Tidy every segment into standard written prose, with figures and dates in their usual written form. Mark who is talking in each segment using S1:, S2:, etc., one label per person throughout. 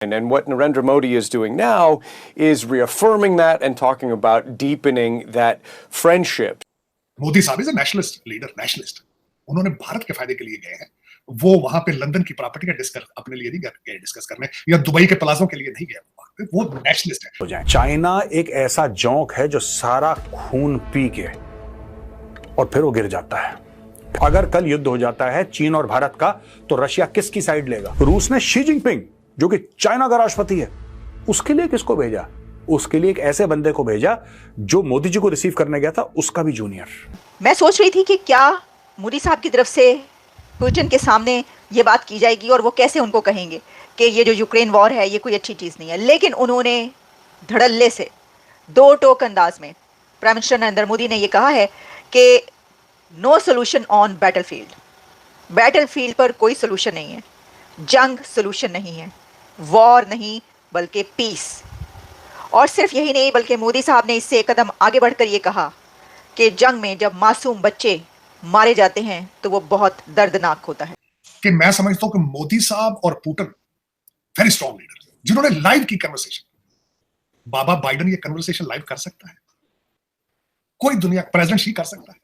S1: And what Narendra Modi is doing now is reaffirming that and talking about deepening that friendship.
S2: Modi साहब is a nationalist leader, nationalist. उन्होंने भारत के फायदे के लिए गए हैं। वो वहां पे लंदन की प्रॉपर्टी का डिस्कस अपने लिए नहीं गए डिस्कस करने, या दुबई के प्लाजों के लिए नहीं गए। वो नेशनलिस्ट है।
S3: चाइना एक ऐसा जोंक है जो सारा खून पी के और फिर वो गिर जाता है। अगर कल युद्ध हो जाता है चीन और भारत का, तो रशिया किसकी साइड लेगा? रूस ने शी जिनपिंग, जो कि चाइना का राष्ट्रपति है, उसके लिए किसको भेजा? उसके लिए एक ऐसे बंदे को भेजा जो मोदी जी को रिसीव करने गया था, उसका भी जूनियर।
S4: मैं सोच रही थी कि क्या मोदी साहब की तरफ से पुतिन के सामने ये बात की जाएगी और वो कैसे उनको कहेंगे कि ये जो यूक्रेन वॉर है ये कोई अच्छी चीज़ नहीं है, लेकिन उन्होंने धड़ल्ले से दो टोक अंदाज में प्राइम मिनिस्टर नरेंद्र मोदी ने ये कहा है कि नो सोल्यूशन ऑन बैटलफील्ड पर कोई सोल्यूशन नहीं है, जंग सोल्यूशन नहीं है, वॉर नहीं बल्कि पीस। और सिर्फ यही नहीं, बल्कि मोदी साहब ने इससे एक कदम आगे बढ़कर ये कहा कि जंग में जब मासूम बच्चे मारे जाते हैं तो वो बहुत दर्दनाक होता है।
S2: कि मैं समझता हूं कि मोदी साहब और पुतिन वेरी स्ट्रॉन्ग लीडर, जिन्होंने लाइव की कन्वर्सेशन। बाबा बाइडेन ये कन्वर्सेशन लाइव कर सकता है? कोई दुनिया प्रेसिडेंट ही कर सकता है?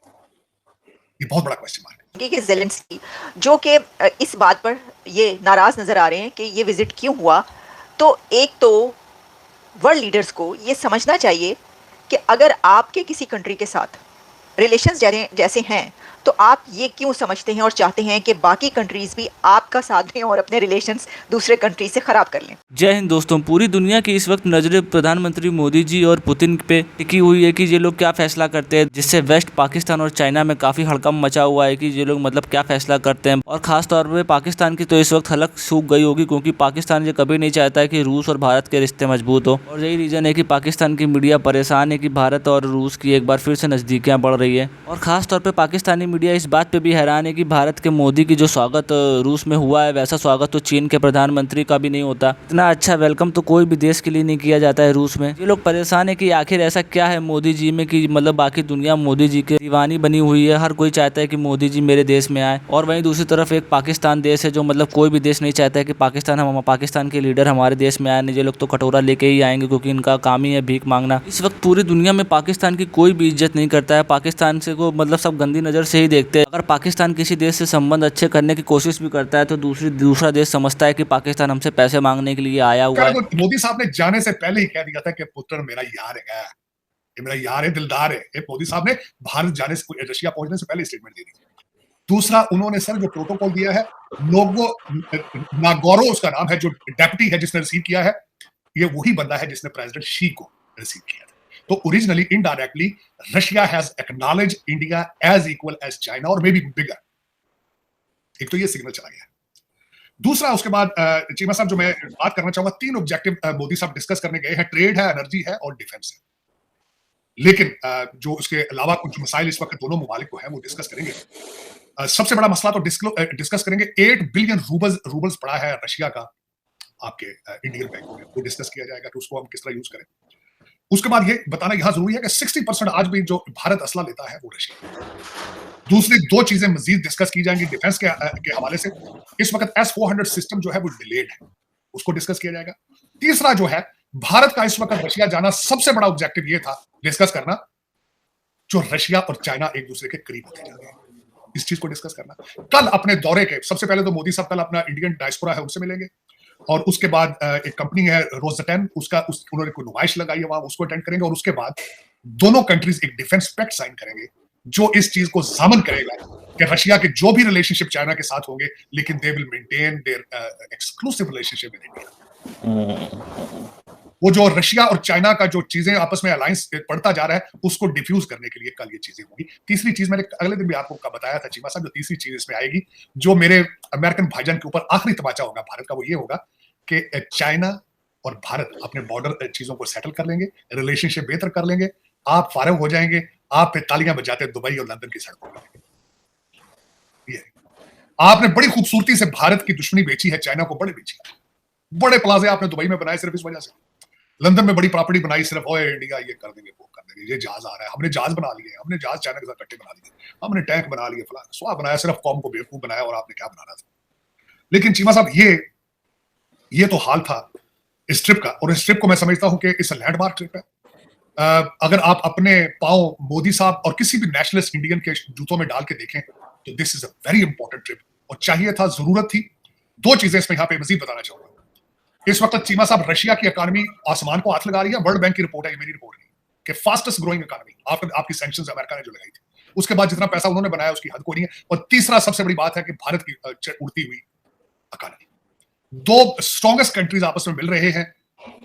S2: ये बहुत बड़ा क्वेश्चन मार्क है।
S4: कि ज़ेलेंस्की जो कि इस बात पर ये नाराज नजर आ रहे हैं कि ये विजिट क्यों हुआ, तो एक तो वर्ल्ड लीडर्स को ये समझना चाहिए कि अगर आपके किसी कंट्री के साथ रिलेशंस जैसे हैं तो आप ये क्यों समझते हैं और चाहते हैं कि बाकी कंट्रीज भी आपका साथ दें और अपने रिलेशंस दूसरे कंट्री से ख़राब कर लें।
S5: जय हिंद दोस्तों, पूरी दुनिया की इस वक्त नज़रें प्रधानमंत्री मोदी जी और पुतिन पे टिकी हुई है कि ये लोग क्या फैसला करते हैं, जिससे वेस्ट पाकिस्तान और चाइना में काफ़ी हड़कंप मचा हुआ है कि ये लोग मतलब क्या फैसला करते हैं। और ख़ास तौर पर पाकिस्तान की तो इस वक्त हलक सूख गई होगी, क्योंकि पाकिस्तान ये कभी नहीं चाहता है कि रूस और भारत के रिश्ते मजबूत हो। और यही रीज़न है कि पाकिस्तान की मीडिया परेशान है कि भारत और रूस की एक बार फिर से नज़दीकियाँ बढ़ रही है। और ख़ास तौर पर पाकिस्तानी मीडिया इस बात पर भी हैरान है कि भारत के मोदी की जो स्वागत रूस में हुआ है, वैसा स्वागत तो चीन के प्रधानमंत्री का भी नहीं होता। इतना अच्छा वेलकम तो कोई भी देश के लिए नहीं किया जाता है रूस में। ये लोग परेशान है कि आखिर ऐसा क्या है मोदी जी में कि मतलब बाकी दुनिया मोदी जी के दीवानी बनी हुई है। हर कोई चाहता है कि मोदी जी मेरे देश में आए, और वहीं दूसरी तरफ एक पाकिस्तान देश है जो मतलब कोई भी देश नहीं चाहता है कि पाकिस्तान के लीडर हमारे देश में आए। ये लोग तो कटोरा लेके ही आएंगे, क्योंकि इनका काम ही है भीख मांगना। इस वक्त पूरी दुनिया में पाकिस्तान की कोई भी इज्जत नहीं करता है। पाकिस्तान से को मतलब सब गंदी नज़र से ही देखते हैं। अगर पाकिस्तान किसी देश से संबंध अच्छे करने की कोशिश भी करता है तो दूसरा देश समझता है कि पाकिस्तान हमसे पैसे मांगने के लिए आया हुआ है।
S2: मोदी साहब ने जाने से पहले ही कह दिया था कि पुत्र मेरा यार है, ये मेरा यार है, दिलदार है। मोदी साहब ने भारत जाने से, रशिया पहुंचने से पहले स्टेटमेंट दे दी। दूसरा, उन्होंने सर जो प्रोटोकॉल दिया है, लोगो नागोरो उसका नाम है, जो डेप्यूटी है जिसने रिसीव किया है, ये वही बंदा है जिसने प्रेसिडेंट शी को रिसीव किया था। तो originally indirectly Russia has acknowledge India as equal as China और मे बी बिगर। एक तो ये सिग्नल चला गया। दूसरा, उसके बाद चीमा साहब जो मैं बात करना चाहूंगा, 3 ऑब्जेक्टिव मोदी साहब डिस्कस करने गए हैं। ट्रेड है, एनर्जी है और डिफेंस है। लेकिन जो उसके अलावा कुछ मसाइल इस वक्त दोनों ममालिक को है, वो डिस्कस करेंगे। सबसे बड़ा मसला तो डिस्कस करेंगे, 8 बिलियन रूबल्स पड़ा है रशिया का आपके इंडियन बैंक में, वो डिस्कस किया जाएगा कि उसको हम किस तरह यूज करें। उसके बाद ये बताना यहां जरूरी है कि 60% आज भी जो भारत असला लेता है वो रशिया। दूसरी 2 चीजें मजीद डिस्कस की जाएंगी डिफेंस के हवाले से। इस वक्त S-400 सिस्टम जो है वो डिलेड है, उसको डिस्कस किया जाएगा। तीसरा जो है, भारत का इस वक्त रशिया जाना सबसे बड़ा ऑब्जेक्टिव ये था डिस्कस करना, जो रशिया और चाइना एक दूसरे के करीब होते जा रहे हैं, इस चीज को डिस्कस करना। कल अपने दौरे के सबसे पहले तो मोदी साहब कल अपना इंडियन डायस्पोरा है उनसे मिलेंगे, और उसके बाद एक कंपनी है रोज़टेन, उन्होंने कोई नुमाइश लगाई है वहां, उसको अटेंड करेंगे। और उसके बाद दोनों कंट्रीज एक डिफेंस पैक्ट साइन करेंगे, जो इस चीज को जामन करेगा कि रशिया के जो भी रिलेशनशिप चाइना के साथ होंगे, लेकिन they will maintain their exclusive relationship with India. वो जो रशिया और चाइना का जो चीजें आपस में अलायंस बढ़ता जा रहा है, उसको डिफ्यूज करने के लिए कल ये चीजें होंगी। तीसरी चीज मैंने अगले दिन भी आपको बताया था चीमा साहब, जो तीसरी चीज इसमें आएगी, जो मेरे अमेरिकन भाईजान के ऊपर आखिरी तमाचा होगा भारत का, वो ये होगा कि चाइना और भारत अपने बॉर्डर चीजों को सेटल कर लेंगे, रिलेशनशिप बेहतर कर लेंगे, आप फारग हो जाएंगे, आप पे तालियां बजाते दुबई और लंदन की सड़कों पर। ये आपने बड़ी खूबसूरती से भारत की दुश्मनी बेची है, चाइना को बड़े बेची, बड़े प्लाजे आपने दुबई में बनाए सिर्फ इस वजह से, लंदन में बड़ी प्रॉपर्टी बनाई सिर्फ, ओए इंडिया ये कर देंगे, वो कर देंगे, ये जहाज आ रहा है, हमने जहाज बना लिए, हमने जहाज चाइना के साथ इकट्ठे बना लिए, हमने टैंक बना लिए, फलाना स्वाह बनाया, सिर्फ कौम को बेवकूफ बनाया, और आपने क्या बनाना था। लेकिन चीमा साहब ये तो हाल था इस ट्रिप का, और इस ट्रिप को मैं समझता हूं कि इस लैंडमार्क ट्रिप है। अगर आप अपने पांव मोदी साहब और किसी भी नेशनलिस्ट इंडियन के जूतों में डाल के देखें तो this is a very important trip, और चाहिए था, जरूरत थी। दो चीजें इसमें यहां पे मजीद बताना चाहूंगा। इस वक्त चीमा साहब, रशिया की इकॉनमी आसमान को हाथ लगा रही है। वर्ल्ड बैंक की रिपोर्ट है, ये मेरी रिपोर्ट नहीं, कि फास्टेस्ट ग्रोइंग इकॉनमी आफ्टर आपकी सैंक्शंस अमेरिका ने जो लगाई थी, उसके बाद जितना पैसा उन्होंने बनाया उसकी हद कोई नहीं है। और तीसरा सबसे बड़ी बात है कि भारत की उड़ती हुई इकॉनमी, दो स्ट्रॉन्गेस्ट कंट्रीज आपस में मिल रहे हैं।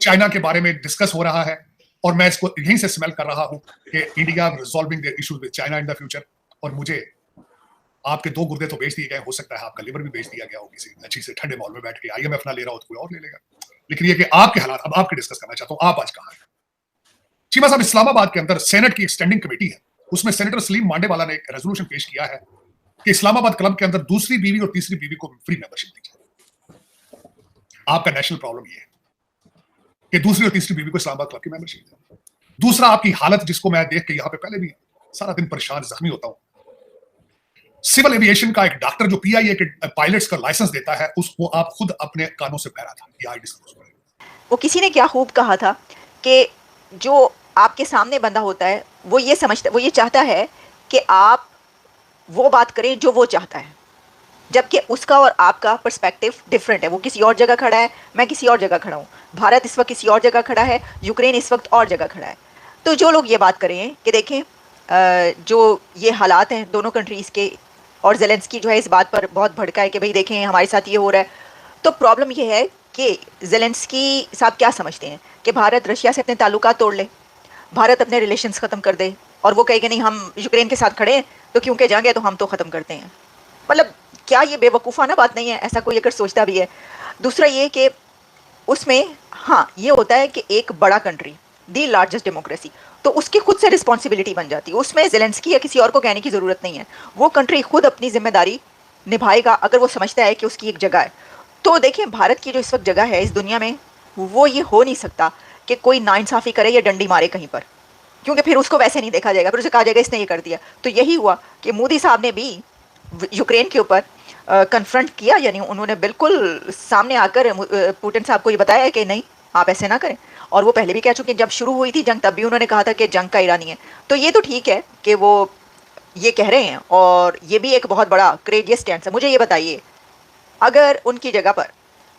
S2: चाइना के बारे में डिस्कस हो रहा है, और मैं इसको यहीं से स्मेल कर रहा हूं कि India resolving their issues with China in the future. और मुझे आपके दो गुर्दे तो बेच दिए गए, हो सकता है आपका लिवर भी बेच दिया गया हो किसी अच्छी से ठंडे मॉल में बैठ के। IMF ना ले रहा हो तो कोई और ले लेगा, लेकिन ये कि आपके हालात अब आपके डिस्कस करना चाहता हूं। आप आज कहां हैं? चीमा साहब, इस्लामाबाद के अंदर सेनेट की एक स्टैंडिंग कमेटी है, उसमें सेनेटर सलीम मांडेवाला ने एक रेजोल्यूशन पेश किया है कि इस्लामाबाद क्लब के अंदर दूसरी बीवी और तीसरी बीवी को फ्री मेंबरशिप दी जाए। आपका नेशनल प्रॉब्लम ये है कि दूसरी और तीसरी बीवी को इस्लामाबाद क्लब की मेंबरशिप दी। दूसरा, आपकी हालत, जिसको मैं देख के यहां पे पहले भी सारा दिन परेशान जख्मी होता हूं। सिविल एविएशन का एक डॉक्टर जो PIA के पायलट्स का लाइसेंस देता है, उसको आप खुद अपने कानों से बहरा था। ये
S4: वो किसी ने क्या खूब कहा था कि जो आपके सामने बंदा होता है वो ये समझता, वो ये चाहता है कि आप वो बात करें जो वो चाहता है, जबकि उसका और आपका पर्सपेक्टिव डिफरेंट है। वो किसी और जगह खड़ा है, मैं किसी और जगह खड़ा हूँ। भारत इस वक्त किसी और जगह खड़ा है, यूक्रेन इस वक्त और जगह खड़ा है। तो जो लोग ये बात करें कि देखें जो ये हालात हैं दोनों कंट्रीज़ के, और ज़ेलेंस्की जो है इस बात पर बहुत भड़का है कि भाई देखें हमारे साथ ये हो रहा है, तो प्रॉब्लम ये है कि ज़ेलेंस्की साहब क्या समझते हैं कि भारत रशिया से अपने ताल्लुकात तोड़ ले, भारत अपने रिलेशंस ख़त्म कर दे, और वो कहे कि नहीं हम यूक्रेन के साथ खड़े हैं तो क्योंकि जाएंगे तो हम तो ख़त्म करते हैं। मतलब क्या ये बेवकूफ़ाना बात नहीं है? ऐसा कोई अगर सोचता भी है। दूसरा ये कि उसमें हाँ ये होता है कि एक बड़ा कंट्री, दी लार्जेस्ट डेमोक्रेसी, तो उसकी खुद से रिस्पॉन्सिबिलिटी बन जाती है। उसमें ज़ेलेंस्की या किसी और को कहने की ज़रूरत नहीं है, वो कंट्री खुद अपनी जिम्मेदारी निभाएगा अगर वो समझता है कि उसकी एक जगह है। तो देखिए भारत की जो इस वक्त जगह है इस दुनिया में, वो ये हो नहीं सकता कि कोई नाइंसाफ़ी करे या डंडी मारे कहीं पर, क्योंकि फिर उसको वैसे नहीं देखा जाएगा, फिर उसे कहा जाएगा इसने ये कर दिया। तो यही हुआ कि मोदी साहब ने भी यूक्रेन के ऊपर कन्फ्रंट किया, यानी उन्होंने बिल्कुल सामने आकर पुतिन साहब को ये बताया कि नहीं आप ऐसे ना करें। और वो पहले भी कह चुके हैं, जब शुरू हुई थी जंग तब भी उन्होंने कहा था कि जंग का इरादा नहीं है। तो ये तो ठीक है कि वो ये कह रहे हैं, और ये भी एक बहुत बड़ा क्रेजियस स्टैंड है। मुझे ये बताइए, अगर उनकी जगह पर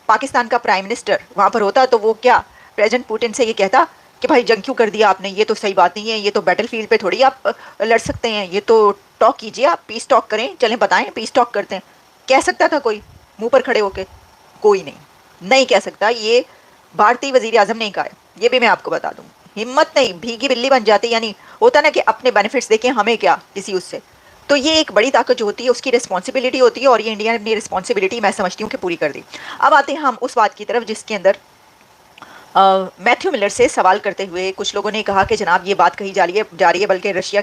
S4: पाकिस्तान का प्राइम मिनिस्टर वहाँ पर होता तो वो क्या प्रेसिडेंट पुतिन से ये कहता कि भाई जंग क्यों कर दिया आपने, ये तो सही बात नहीं है, ये तो बैटल फील्ड पे थोड़ी आप लड़ सकते हैं, ये तो टॉक कीजिए, आप पीस टॉक करें, चलें बताएं पीस टॉक करते हैं। कह सकता था कोई मुंह पर खड़े होके? कोई नहीं कह सकता। ये भारतीय वजीर आजम ने कहा है, ये भी मैं आपको बता दूं। हिम्मत नहीं, भीगी बिल्ली बन जाती, यानी होता ना कि अपने बेनिफिट्स देखें हमें क्या किसी उससे। तो ये एक बड़ी ताकत जो होती है उसकी रिस्पॉन्सिबिलिटी होती है, और ये इंडिया ने अपनी रिस्पॉन्सिबिलिटी मैं समझती हूँ कि पूरी कर दी। अब आते हैं हम उस बात की तरफ जिसके अंदर मैथ्यू मिलर से सवाल करते हुए कुछ लोगों ने कहा कि जनाब ये बात कही जा रही है बल्कि रशिया की